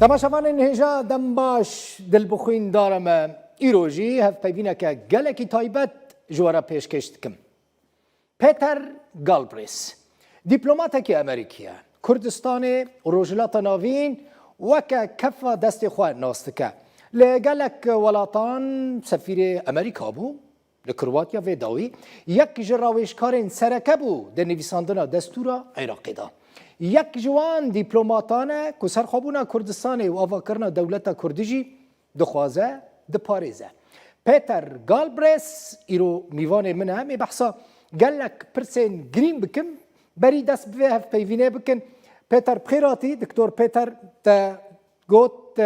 تماشاوان هجا دم باش دل بخوین دارم ایروژی هف پیوینه که گلکی تایبت جوارا پیشکش دکم. پیتر گالبریس دیپلوماتکی امریکیه کردستان روجلات ناوین وکا کفا دست خواه ناستکه لگلک ولاتان سفیر امریکا بو لکرواتیا و داوی یک جراویشکارین سرکه بو در نویساندن دستورا عراقی دا یک جوان دیپلوماتانه که سرخوابونا کردستان و آواکرنا دولت کردجی دخوازه دپاریزه پیتر گالبریس ایرو میوان منه همی بحثا گلک پرسین گرین بکم بری دست به هف پیوینه بکن پیتر بخیراتی دکتور پیتر تا گوت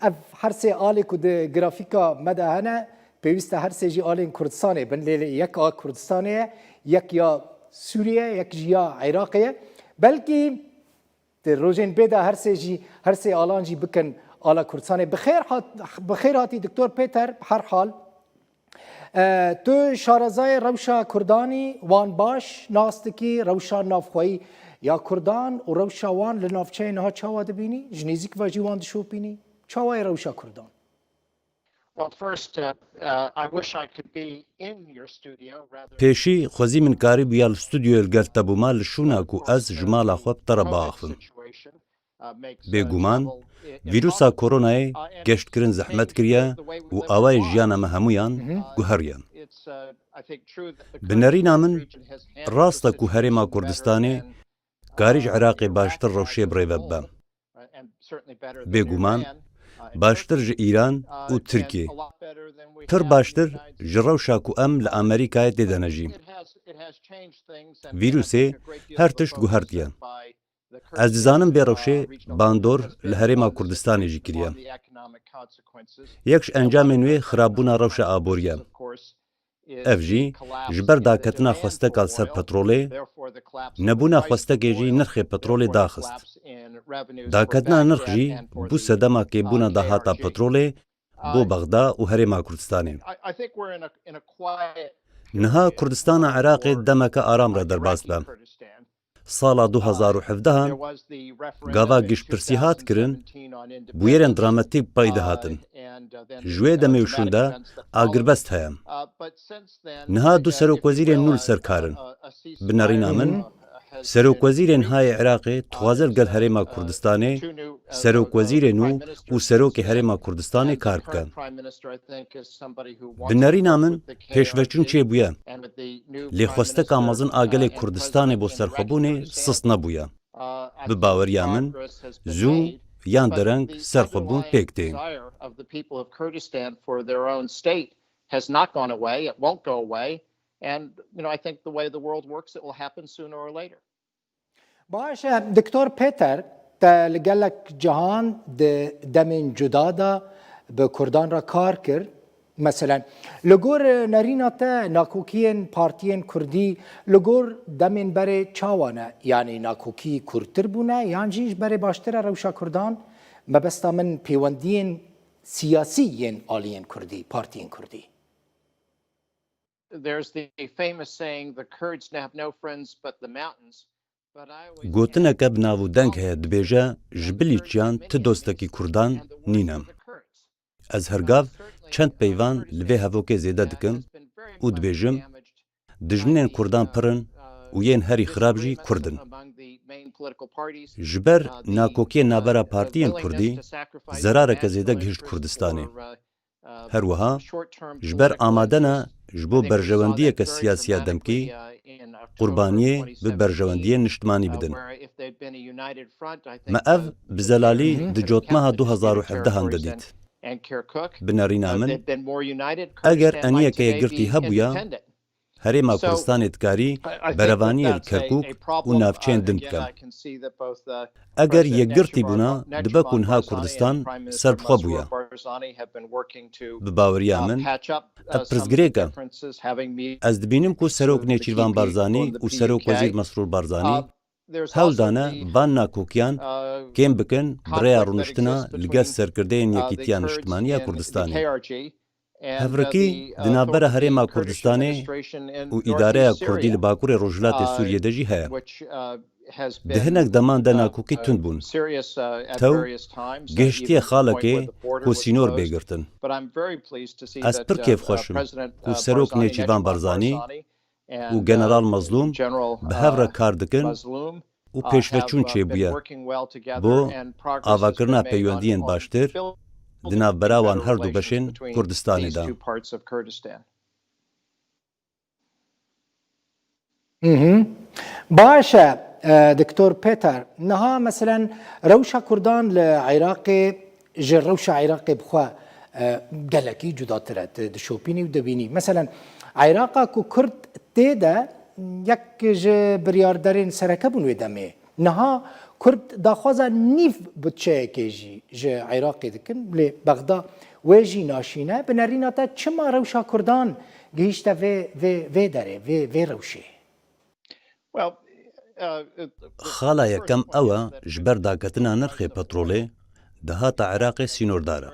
اف هر سه آلی که ده گرافیکا مده هنه پیوسته هر سه جی آلین کردستانه بن لیلی یک کردستانه یک یا سوریه یک یا عراقیه بلکه روزین بیدا هر سه آلان جی بکن آلا کردستانه بخیر هاتی دکتور پیتر هر حال تو شارزای روشا کردانی وان باش ناستکی روشا نافخوایی یا کردان و روشا وان لنافچه نها چاوا دبینی جنیزیک و جیوان دشو بینی چاوای روشا کردان پیشی خوزی من کاری بیال استودیو الگرتا بوما لشونا کو از جمالا خواب تر باخفم. بگومان ویروسا کورونای گشت کرن زحمت کریا و آوای جیانا مهمویان گوهریان. بنری نامن راستا کو هریما کردستانی کاریج عراقی باشتر روشه بریوبم. بگومان باشتر ج ایران و ترکیه تر باشتر جروشا کو ام لامریکای دیدنجی ویروسی هر تشت گوهرتیان از دیزانم بیروشه باندور لهرما کردستانی جی کریا یکش انجام نوی خرابونا روشا آبوریا اف جی جبر داکتنا خوسته کال سر پتروله نبونا خوسته گیجی نرخ پتروله داخست داکتنا نرخ جی بو سدما که بونا دهاتا پتروله بو بغدا و هرما کردستانی نها کردستان عراق دمک آرام را درباز بم سالا 2017 گاوا گیش پرسیحات کرن بویرن دراماتیک پایده هاتن جوی دمیوشونده آگربست هیم نها دو سروک وزیر نول سرکارن بنارین آمن سروک وزیر های عراقی توازل گل هرما کردستانی سروک وزیر نو و سروک هرما کردستانی کار بکن بنارین آمن پیشوچون چه بویا لی خوسته کامازن آگل کردستانی بو سرخوبونه سس نبویا بباوری آمن زو یان درنگ سرخوبون پیکته has not gone away, it won't go away, and I think the way the world works, it will happen sooner or later. باشه دکتور پیتر تلگلک جهان دمین جدادا به کردان را کار کرد مثلا لگور نریناتا ناکوکین پارتین کردی لگور دمین بره چاوانه یعنی ناکوکی کردتر بونه یعنی جیش بره باشتر روشا کردان مبستا من پیوندین سیاسیین آلین کردی پارتین کردی There's the famous saying, the Kurds have no friends but the mountains. گوتنه که بناو دنگ هیا دبیجه جبلی چیان ت دوستکی کردان نینم. از هرگاو چند پیوان لوی هفوک زیده دکم و دبیجم دجمنین کردان پرن و ین هری خراب جی کردن. جبر ناکوکی نابرا پارتین کردی زراره که زیده گهشت کردستانی. هر وها جبر آمادنا جبو برجواندیه که سیاسیه دمکی قربانیه به برجواندیه نشتمانی بدن. ما اف بزلالی دجوتمها 2017 هنددید. بنارین آمن اگر انیه که یگرتی هبویا هرما کردستان ادکاری بروانی کرکوک و نافچین دن بکم. اگر یگرتی بونا دبکونها کردستان سربخوا بویا. بباوری آمن اپرزگریکا از دبینم که سروک نیچیروان بارزانی و سروک وزیر مسرور بارزانی هول دانه وان ناکوکیان کم بکن برای رونشتنا لگه سرکردین یکیتیان نشتمانی کردستانی. هفرکی دنابر هرما کردستانی و اداره کردی لباکور روجلات سوریه دجی هیا. دهنك دمان دناكوكي تنبون تو گشتی خالکی کو سینور بگرتن از پر کیف خوشم کو سروک نیچیوان برزانی و جنرال مظلوم به هفره کار دکن و پیشوچون چه بویه بو آواکرنا پیوندین باشتر دناف براوان هر دو بشین کردستانی دا. باشا دكتور بيتر نها مثلا روشة كردان لعراقي جر روشة عراقي بخوا قالكي جدا ترات دشوبيني ودبيني مثلا عراقا كو كرد تيدا يك برياردارين سركبون ودمي نها كرد داخوزا نيف بتشي كيجي جي عراقي دكن لبغداد ويجي ناشينا بنارينا چما روشة كردان جيشتا في داري في روشي خالا یکم اوه جبر داکتنا نرخی پترولی دهات عراق سینورداره.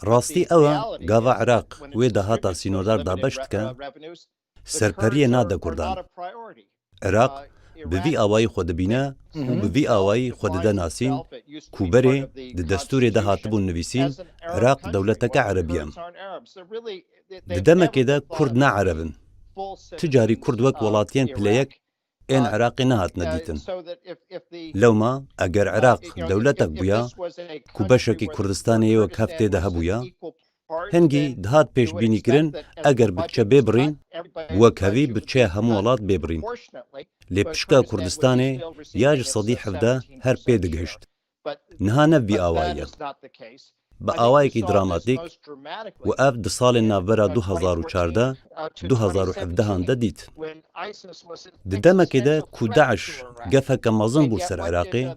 راستی اوه گاوا عراق و دهات سینوردار دابشت که سرپری ناده کردان. عراق به وی آوای خود بینه و به وی آوای خود دناسین کوبره د دستور دهات بون نویسین عراق دولتک عربیم. ددمه ده کرد نه عربن. تجاری کرد وک ولاتین پلیک این عراقی نهات ندیتن. لوما اگر عراق دولتک بویا کو بشکی کردستانی و کفته ده بویا هنگی دهات پیش بینی کرن اگر بچه ببرین وک هوی بچه همو ولات ببرین. لپشکا کردستانی یاج صدی حفده هر پیدگهشت. نها نبی آوائیه. با آوایی که دراماتیک و اف ده سال نوبرا 2014 2017 هنده دید. ددمه که ده که داعش گفه که مازن بود سر عراقی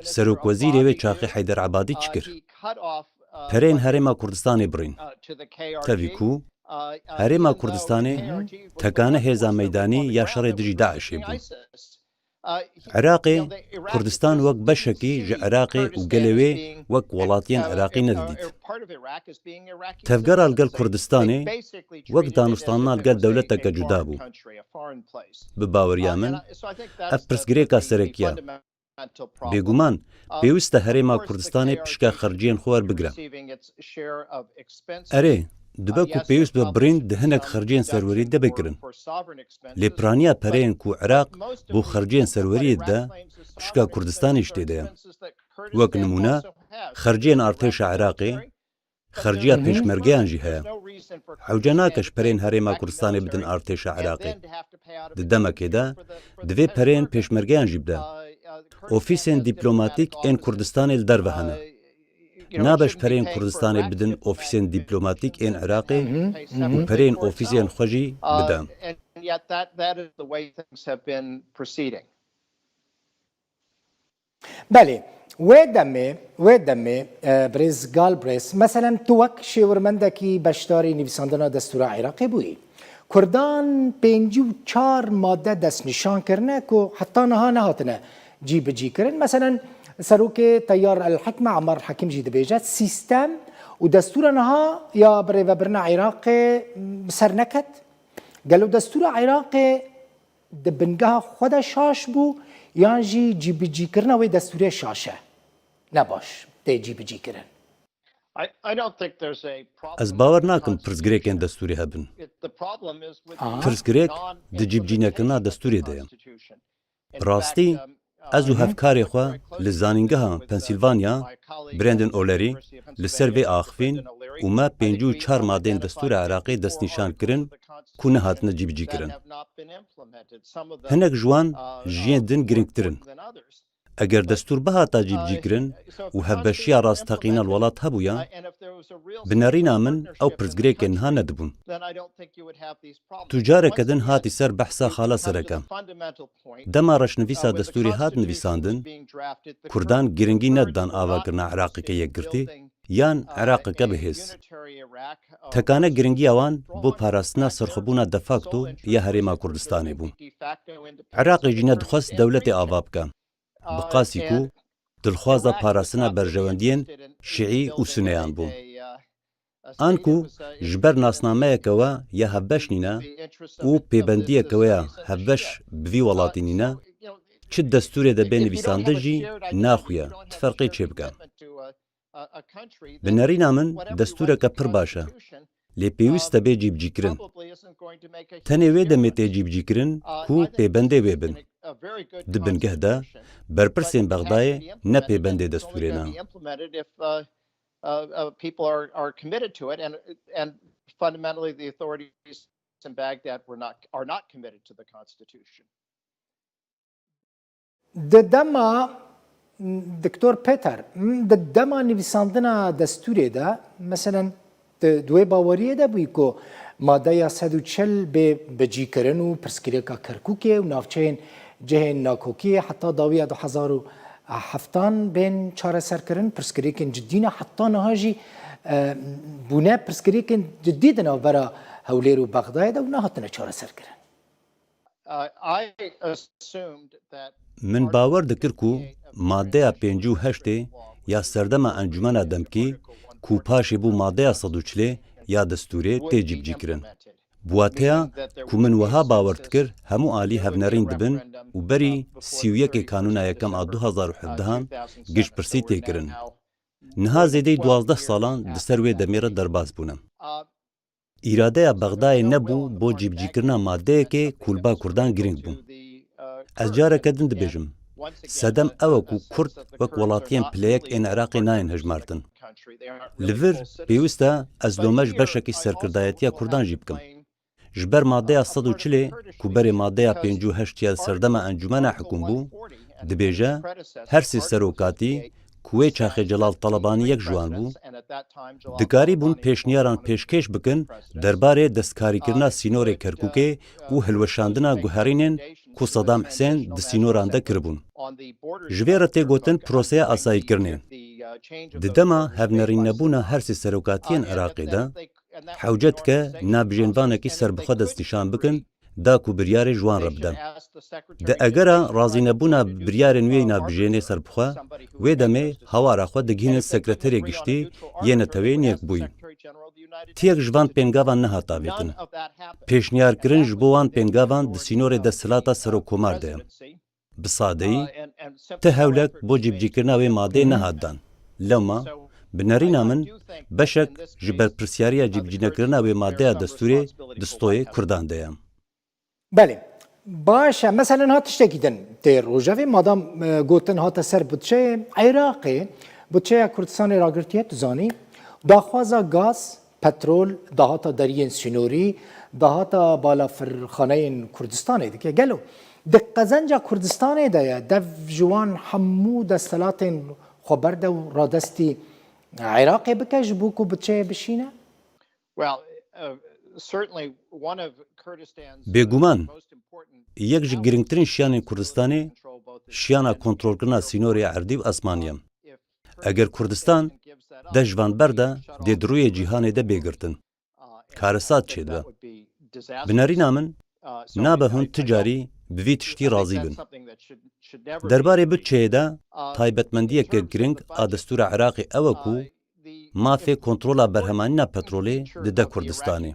سروک وزیری و چاقی حیدر عبادی چکر پرین هرما کردستانی برین تاوی کو هرما کردستانی تکانه هیزا میدانی یا شر دجی داعشی بود. عراقي كردستان وك بشكي جا عراقي وقلوي وك ولاتين عراقي نديد. تفقر القل كردستاني وك دانستاننا القل دولتك جدابو. بباور يامن افرسگريكا سركيا. بيگومان بيوسته هرما كردستاني بشكا خرجين خوار بگرا. اري دبا کو پیوست به برین دهنک خرجین سروری ده بکرن. لپرانیا پرین کو عراق بو خرجین سروری ده پشکا کردستان اشته ده. وک نمونه خرجین ارتش عراقی خرجیا پیشمرگیان جی هیا. حوجناکش پرین هرما کردستانی بدن ارتش عراقی. ددمکی ده دوی پرین پیشمرگیان جی بده. اوفیسین دیپلوماتیک این کردستانی لدر وهنه. نابش پرین کردستانی بدن اوفیسین دیپلوماتیک این عراقی و پرین اوفیسین خوشی بدن. بله ودمه برز گالبریس مثلا توک شورمندکی بشداری نویساندن دستور عراقی بوی کردان 54 ماده دست نشان کرنه که حتی نهاتنه جی بجی کرن مثلا سروك تيار الحكمة عمار الحكيم جي دبيجات سيستم ودستور نها يا برنا عراقي سرنكت قالوا دستور عراقي دبنجها خدا شاش بو يانجي جي بجي كرنا وي دستور شاشة نباش تيجي بجي كرن. از باور ناکم پرسگریک این دستوری هبن. پرسگریک دجیب جینا کرنا دستوری دایم. راستی از هفکاری خو لزانینگها پنسیلوانیا برندن اولری لسر وی آخفین و ما 54 مادین دستور عراقی دست نشان کرن کو نهات نجیب جی کرن. هنک جوان جین دن گرنگترن. اگر دستور بهاتا جیب جی کرن و هفبشیا راستقین الولات هبویا بنارینا من او پرزگریک انها ندبون. تجاره کدن هاتی سر بحثا خالا سرکم. دما رشنویسا دستوری هات نویساندن کردان گرنگی ندان آوا کرنا عراقی که یک گرتی یان عراق که بهیز. تکانه گرنگی آوان بو پاراستنا سرخبونا دفاکتو یا هریما کردستانی بون. عراقی جینا دخواست دولت آواب که. بقاسی کو دلخوازا پاراسنا برجواندین شیعی و سنیان بون. آنکو جبر ناسنامه کوا یا هبش نینا و پیبندیه کوا هبش بوی ولاتینینا چ دەستورێ دەبێ نویساندە ژی ناخویە تفەرقی چێ بکە. بنەرینا من دەستورەکە پڕ باشە لێ پێویستە بێ جیبجیکردن. تەنێ وێ دەمێتێ جیبجیکردن و پێبەندێ وێ بن. Di bingehda berpirsên Bexdayê ne pêbendê destûrê ne. People are committed to it, and fundamentally the authorities in Baghdad are not committed to the constitution. Di dema Dr. Peter, di dema nivîsandina destûrê de meselen دوێ باوەریە دەبووی کۆ مادەیا 140 بێ بەجیکردن و پرسکرێکا کەرکووکێ و ناوچەیەن جهێن ناکۆکیە حتا داویە 2007 بێن چارەسەرکردن پرسکرێکên جددینە حتا نەهاژی بوونە پرسکرێکên جددی di navbera Hewlêr û Bexdayê de û nehatine çareserkirin. Min bawer dikir ku maddeya 58 ya serdema encumena demkî ku paşê bû maddeya 140 ya destûrê tê cibcîkirin. Buwateya ku min wiha bawer dikir hemû alî hevnerîn dibin û berî 31 Kanûna Yekem a 2017 giştpirsî tê kirin. Niha zêdeyî 12 salan di ser wê demê re derbas bûne. Îradeya Bexdayê nebû bo cibcîkirina maddeyekê kulba Kurdan girîng bû. Ez careke din dibêjim. Sedem ew ku Kurd wek welatiyên pileyek ên Iraqê nayên hejmartin. Li vir pêwîst e ez lomeş beşekî serkirdayetiya Kurdan jî bikim. Ji ber maddeya 140 ku berê maddeya 58 ya serdema encumena hikûm bû, dibêje her sê serokatî ku wê çaxê Celal Talebanî yek jiwan bû, dikarî bûn pêşniyaran pêşkêş bikin derbarê destkarîkirina sînorê Kerkûkê û hilweşandina guherînên ku Saddam Hüseyn di sînoran de kiribûn. Ji vê re tê gotin proseya asayîkirinê. Di dema hevnerînnebûna her sê serokatiyên Iraqê de hewce dike nabijênvanekî serbixwe destnîşan bikin da ku biryarê ji wan re bide. Di egera razînebûna biryarên wê nabijênê serbixwe, wê demê hewara xwe digihînin sekreterê giştî yên netewên yekbûyî. Tiyek ji van pêngavan nehat avêtin. Pêşniyarkirin ji bo wan pêngavan di sînorê desthilata Serokkomar de ye. Bi sadeyî, ti hewlek bo cibcîkirina wê madeyê nehat dan. Lewma, bi nerîna min, beşek ji berpirsyariya cibcînekirina wê madeya destûrê di stoyê Kurdan de ye. Belê. Baş e meselen hat tiştekî din tê rojevê madam gotin hate ser bütçeyê Iraqê bütçeya Kurdistanê ragirtiye tu zanî daxwaza gaz, petrol dahata deriyên sînorî dahata balafirxaneyên Kurdistanê dike gelo. Di qezenca Kurdistanê de ye dev ji wan hemû desthilatên xweber de û radestî Iraqê bike ji bo ku bütçeyê bişîne? Bêguman, yek ji girîngtirîn şiyanên Kurdistanê şiyana kontrolkirina sînorê erdî û esmanî ye. Eger Kurdistan de ji van ber de dê di rûyê cîhanê de bêgirtin. Karesat çê dibe. Bi nerîna min, nabe hûn ti carî bi vî tiştî razî bin. Derbarê bütçeyê de taybetmendiyeke giring a destûra Iraqê ew e ku mafê kontrola berhemanîna petrolê dide Kurdistanê.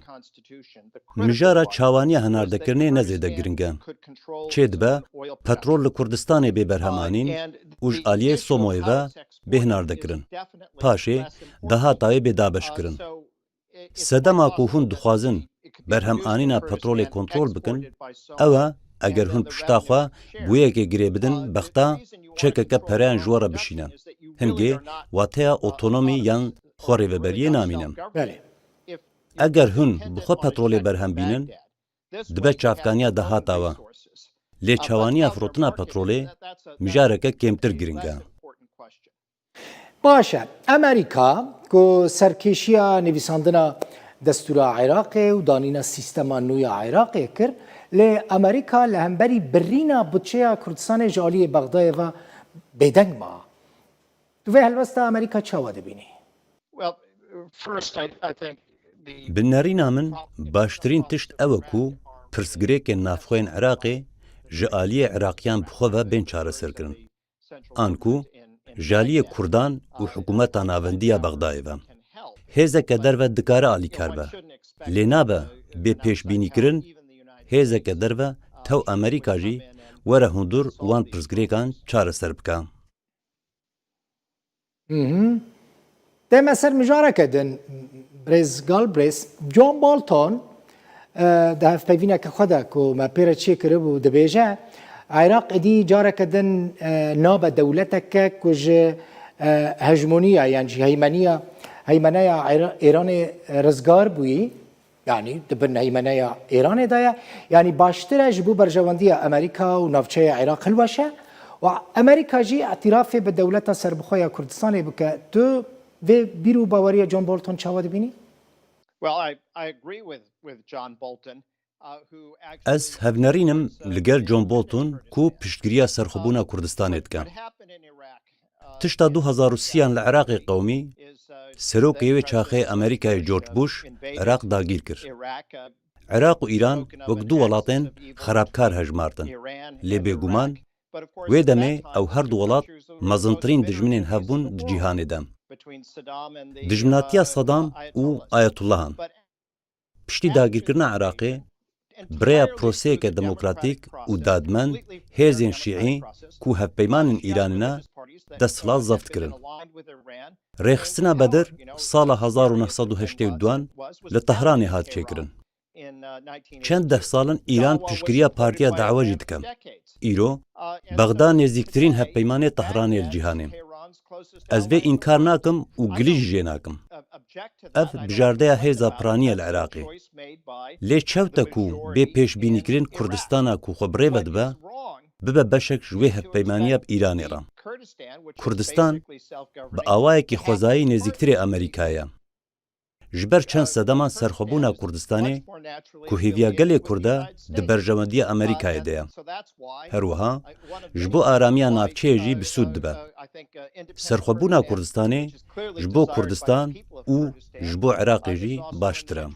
Mijara çawaniya hinardekirinê ne zêde giring e. Çê dibe petrol li Kurdistanê bê berhemanîn û ji aliyê Somoyê ve bê hinardekirin. Paşê dahatayê bê dabeşkirin. Sedema ku hûn dixwazin berhemanîna petrolê kontrol bikin, ew e eger hûn pişta xwe bûyekê girê bidin bexta çekeke pereyan ji we re bişîne. Hingê wateya otonomî yan xwerêveberiyê namîne. Eger hûn bi xwe petrolê berhem bînin, dibe çavkaniya dehata we. Lê çawaniya firotina petrolê mijareke kêmtir giring e. Baş e. Amerîka ku serkêşiya nivîsandina destûra Iraqê û danîna sîstema nû ya Iraqê kir, lê Amerîka li hemberî birîna bütçeya Kurdistanê ji aliyê Bexdayê ve bêdeng ma. Tu vê helbesta Amerîka çawa dibînî? Bi nerîna min baştirîn tişt ew e ku pirsgirêkên navxweyên Iraqê ji aliyê Iraqiyan bi xwe ve bên çareserkirin. An ku ji aliyê Kurdan û hikûmeta navendî ya Bexdayê ve. Hêzeke derve dikare alîkar be. Lê nabe bê pêşbînîkirin hêzeke derve tew Amerîka jî وەرە هوندور وان پرسگرێکان چارەسەر بکە. دائما سر مجاركة دن بريز غالبريس جون بولتون ده فينا كخدا كو ما بيرت شي كربو دبيجا عراق دي جاركة دن نابة دولتك كوج هجمونية يعني هيمنية إيران رزقار بوي يعني دبن هيمنية إيران دايا يعني باشترا جبو برجواندية أمريكا ونافشة عراق هلوشة وأمريكا جي اعتراف بدولة سربخويا كردستان بك تو في بيرو باوريا جون بولتون شاود بيني؟ Well, I agree with John Bolton, who actually ئەس هەڤنەرینم لەگەر جۆن بۆڵتون کو پشتگیریە سەرخۆبوونا کوردستانێت بکە. what happened in Iraq تشتا 2030 لە عێراقی قەومی سەرۆکەوێ چاخەی ئەمریکای جۆرج بوش عێراق داگیر کرد. Iraq, عێراق و ئیران وەک دوو وڵاتێن خراپکار هەژمارتن. لێ بێگومان but of course وێ at دەمێ that time, ئەو هەردوو وڵات مەزنترین دژمنên هەبوون جیهانێدا. دژمناتیە سەدام و ئایەتوڵەهان. پشتی داگیرکردنا عێراقێ برەیە پرۆسەیەکە دەموکراتیک و دادمەند هێزên شیعی کو هەفپەیمانên ئیرانینا دەستهڵات زەفتکردن. ڕێخستنا بەدر ساڵە 1982 لە تەهرانê هات چێکردن. چەند دەه ساڵن ئیران پشتگیریە پارتیا داعوەجی دکەم. ئیرۆ بەغدا نێزیکترین هەفپەیمانێ تەهرانê li cîhanê. Ez vê înkar nakim û gilî jî jê nakim. Ev bijardeya hêza piraniye li Iraqê. Lê çewte ku bê pêşbînîkirin Kurdistana ku xwe birêve dibe, bibe beşek ji wê hevpeymaniya Îranê re. Kurdistan bi awayekî xwezayî nêzîktirê Amerîkayê. Ji ber çend sedeman serxwebûna Kurdistanê ku hêviya gelê Kurd e di berjewendiya Amerîkayê de ye. Herwiha ji bo aramiya navçeyê jî bi sûd dibe. Serxwebûna Kurdistanê ji bo Kurdistan û ji bo Iraqê jî baştir e.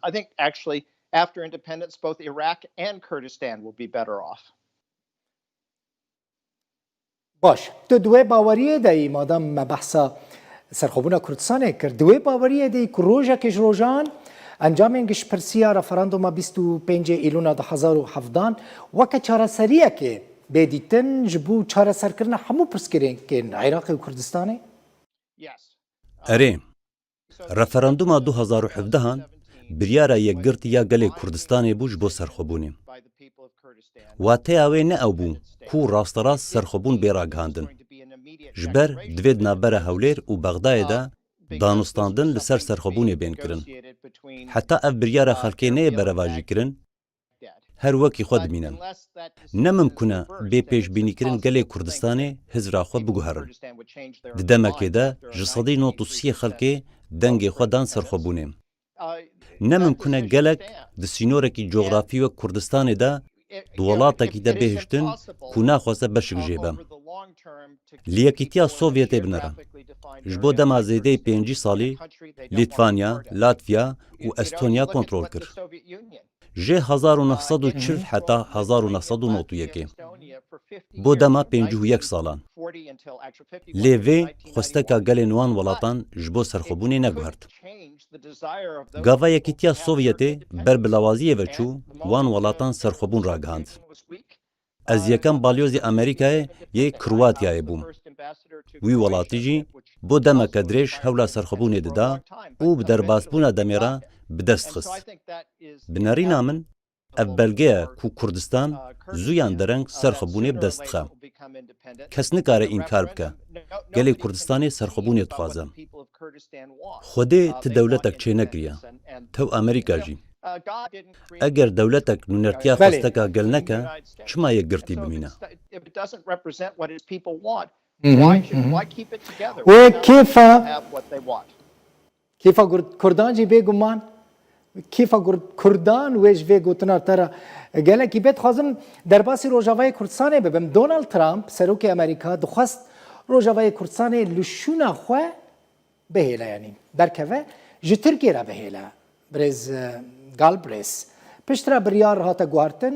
I think actually after independence both Iraq and Kurdistan will be better off. باش تو دوێ باوەریە دەی مادام me behsa serxwebûna Kurdistanê kir دوێ باوەریە دەی ku rojekê ji rojan encamên giştpirsiya referanduma 25 îlûna 2017 weke çareseriyekê bêdîtin ji bo çareserkirina hemû pirsgirêkên Iraqê û Kurdistanê? Erê, referanduma 2017 biryara yekgirtiya gelê Kurdistanê bû ji bo serxwebûnê. Wateya wê ne ew bû ku rasterast serxwebûn bêragihandin. Ji ber divê di navbera Hewlêr û Bexdayê de danûstandin li ser serxwebûnê bên kirin. Heta ev biryara xelkê neyê berevajî kirin, her wekî xwe dibînin. Ne mimkûn e bê pêşbînîkirin gelê Kurdistanê hizra xwe biguherin. Di demekê de ji sedî 93 xelkê dengê xwe dan serxwebûnê. Ne mimkûn e gelek di sînorekî coğrafî wek Kurdistanê de di welatekî de bêhiştin ku naxwaze beşik jêbe. Li Yekîtiya Sovyetê binêre. Ji bo dema zêdeyî 5 salî Lîtvanya, Latviya û Estonya kontrol kir. Jê 1940 heta 1991 bo dema 51 salan. Lê vê xwesteka gelên wan welatan ji bo serxwebûnê neguhert. Gava Yekîtiya Sovyetê ber bi lawaziyê ve çû wan welatan serxwebûn ragihand. Ez yekem balyozê Amerîkayê yê Kroatyayê bûm. Wî welatî jî bo demeke dirêj hewla serxwebûnê dida û bi derbasbûna demê re bi dest xist. Bi nêrîna min ev belgeya ku Kurdistan zûyan dereng serxwebûnê bi dest dixe. Kes nikare înkar bike. Gelê Kurdistanê serxwebûnê dixwaze. Xwedê ti dewletek çê nekiriye. Tew Amerîka jî. Eger dewletek nûnertiya xwesteka gel neke, çima yekgirtî bimîne? Wê kêfa Kurdan jî bêguman kêfa Kurdan wê ji vê gotina te re gelekî bê dixwazim derbasî Rojavayê Kurdistanê bibim. Donald Trump serokê Amerîka dixwast Rojavayê Kurdistanê li şûna xwe bihêle yanî berkeve ji Tirkiye re bihêle. Birêz Galbraith piştre biryar hate guhartin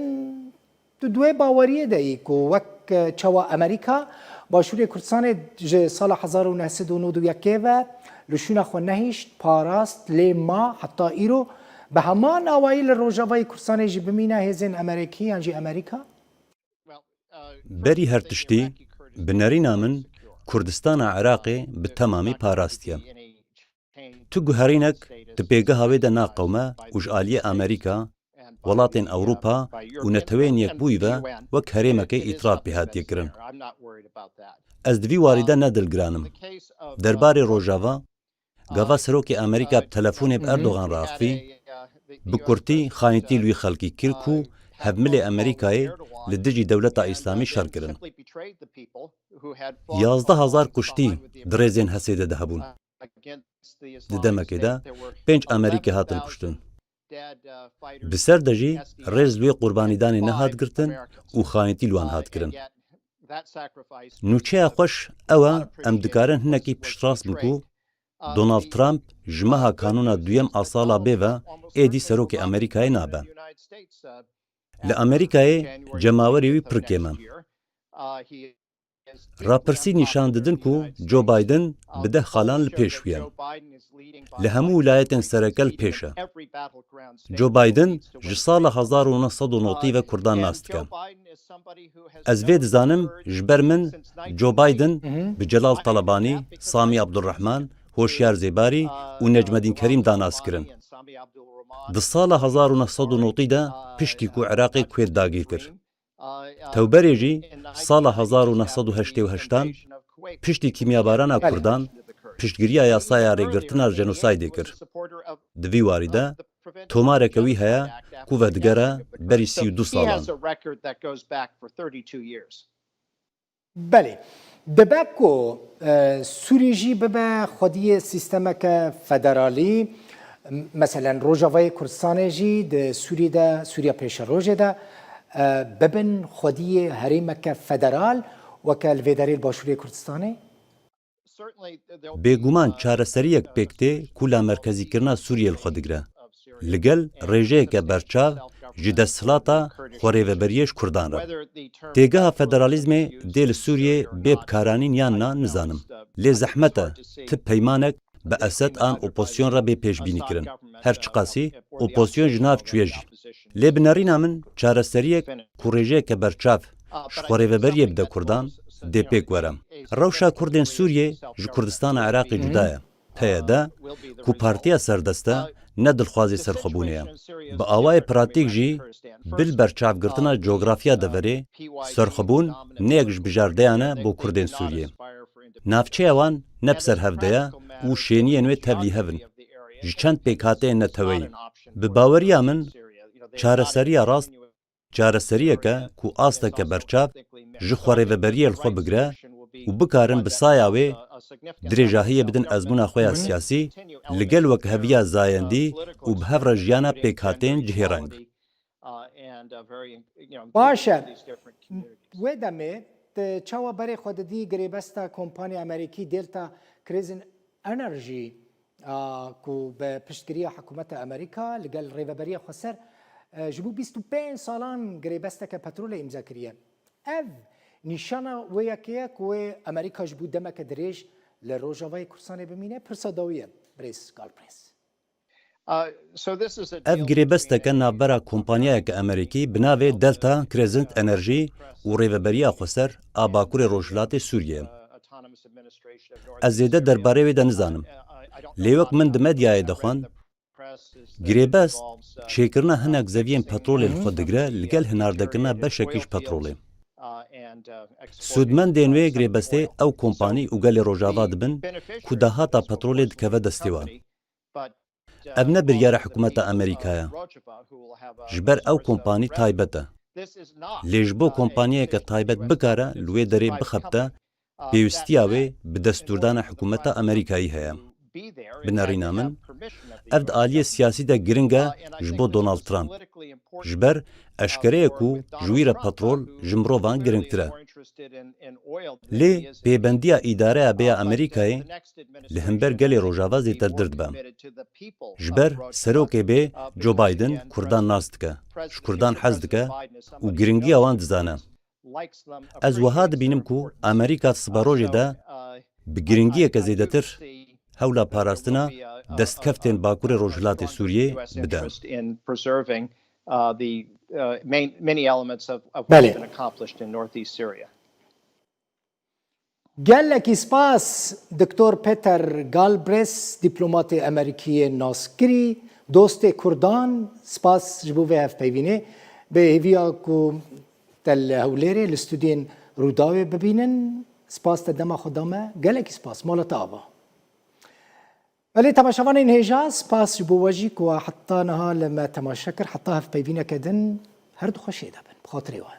tu duê baweriyê deyî ku wek çawa Amerîka Başûrê Kurdistanê ji sala 1991 ve li şûna xwe nehîşt, parast, lê ma heta îro بە هەمان ئاوایی لە ڕۆژاوای کورسانێژی بمینە هێزن ئەمریکی یانجی ئەمریکا؟ بەری هەرتشتی بنەرینا من کوردستانە عێراقێ bi temamî parastiye. Tu guherînek di pêgeha wê de naqewme û ji aliyê Amerîka, welatên Ewropa û netewên yekbûyî ve wek herêmekê îtiraf pê hatiye kirin. Ez di vî warî de nedilgiranim. Derbarê Rojava, gava Serokê Amerîka bi telefonê bi Erdogan re axivî, bi kurtî xanîtî li wî xelkî kir ku hevmilê Amerîkayê li dijî dewleta Îslamî şer kirin. 11,000 kuştî di rêzên Hesê de hebûn. Di demekê de 5 Amerîkî hatin kuştin. Bi ser de jî rêz li wê qurbanîdanê nehat girtin û xanîtî li wan hat kirin. Nûçeya xweş ew e em dikarin hinekî piştrast bin ku Donald Trump ji meha kanûna duyem a sala bê ve êdî Serokê Amerîkayê nabe. Li Amerîkayê cemawerê wî pir kêm e. Rapirsî nîşan didin ku Joe Biden bi 10 xalan li pêş wî ye. Li hemû wilayetên serekel pêş e. Joe Biden ji sala 1990 ve Kurdan nas dike. Ez vê dizanim ji ber min Joe Biden bi Celal Talebanî, Samî Abdurrahman, Hoşyar Zêbarî û Necmedîn Kerîm danas kirin. Di sala 1990 de piştî ku Iraqê Kuwêt dagîr kir. Tewberê jî sala 1988 piştî kîmyabarana Kurdan piştgiriya yasaya rêgirtina jenosaydê kir. Di vî warî de tomareke wî heye ku vedigere berî 32 salan. Belê. Dibe ku Sûrî jî bibe xwediyê sîstemeke federalî, meselen Rojavayê Kurdistanê jî di Sûrî de Sûriya Pêşerojê de bibin xwediyê herêmeke federal weke li vê derê li Başûrê Kurdistanê? Bêguman çareseriyek pêk tê ku la merkezîkirina Sûriyê li xwe digire. Li gel rêjeyeke berçav ji desthilata xwarêveberiyê ji Kurdan re. Têgeha federalîzmê dê li Sûriyê bê bikaranîn yan na nizanim. Lê zehmet e ti peymanek bi Esed an oposyon re bê pêşbînî kirin. Her çi qasî oposyon ji nav çûye jî. Lê bi nêrîna min çareseriyek ku rêjeyeke berçav ji xwarêveberiyê bide Kurdan dê pêk were. Rewşa Kurdên Sûriyê ji Kurdistana Iraqê cuda ye. Heye de ku partiya serdeste ne dilxwazê serxwebûnê ye. Bi awayê pratik jî bil berçavgirtina coğrafiya deverê serxwebûn neyek ji bijardeyan e bo Kurdên Sûriyê. Navçeya wan ne bi ser hevde ye û şêniyên wê tevlî hevin. Ji çend pêkhateyên neteweyî. Bi baweriya min çareseriya rast çareseriyeke ku asteke berçav ji xwarêveberiyê li xwe bigire û bikarin bi saya wê dirêjahiyê bidin ezmûna xwe ya siyasî li gel wek heviya zayendî û bi hev re jiyana pêkhateyên cihêrang. Baş e. Wê demê di çawa berê xwe didî girêbesta kompanya Amerîkî Delta Crimson Energy ku bi piştgiriya hikûmeta Amerîka li gel rêveberiya xwe ser ji bo 25 salan girêbesteke petrolê îmza kiriye. Ev nîşana wê yekê ye ku wê Amerîka ji bo demeke dirêj li Rojavayê Kurdistanê bimîne pirsa dawî ye. Brês Galprês. Ev girêbesteke navbera kompanyayeke Amerîkî bi navê Delta Crescent Energy û rêveberiya xwe ser a Bakurê Rojhilatê Sûriyê. Ez zêde derbarê wê de nizanim. Lê wek min di medyayê de xwend, girêbest çêkirina hinek zeviyên petrolê li xwe digire li gel hinardekirina beşekî ji petrolê. Sûdmendên wê girêbestê ew kompanî û gelê Rojava dibin ku dahata petrolê dikeve destê wan. Ev ne biryara hikûmeta Amerîka ye. Ji ber ew kompanî taybet e. Lê ji bo kompanyayeke taybet bikare li wê derê bixebite, pêwistiya wê bi destûrdana hikûmeta Amerîkayî heye. Bi nêrîna min, ev di aliyê siyasî de giring e ji bo Donald Trump. Ji ber eşkereyê ku ji wî re petrol ji mirovan giringtir e. Lê pêbendiya îdareya bêya Amerîkayê li hember gelê Rojava zêdetir dibe. Ji ber serokê bê Joe Biden Kurdan nas dike, ji Kurdan hez dike û giringiya wan dizane. Ez wiha dibînim ku Amerîka sibarojê de bi giringiyeke zêdetir هەولا پاراستنا دەستکەفتێن باکوورە ڕۆژهەڵاتی سووریێ بدەن. بله. gelekî spas Dr. Peter Galbraith dîplomatê Amerîkiyê naskirî dostê Kurdan spas ji bo vê hevpeyvînê bê hêviya ku te li Hewlêrê li stûdiyên Rûdawê bibînin spas te dema xwe da me gelekî spas mala te ava. Belê temaşevanên hêja spas ji bo we jî ku heta niha li me temaşe kir heta hevpeyvîneke din her du xwe şê dibin bi xatirê we.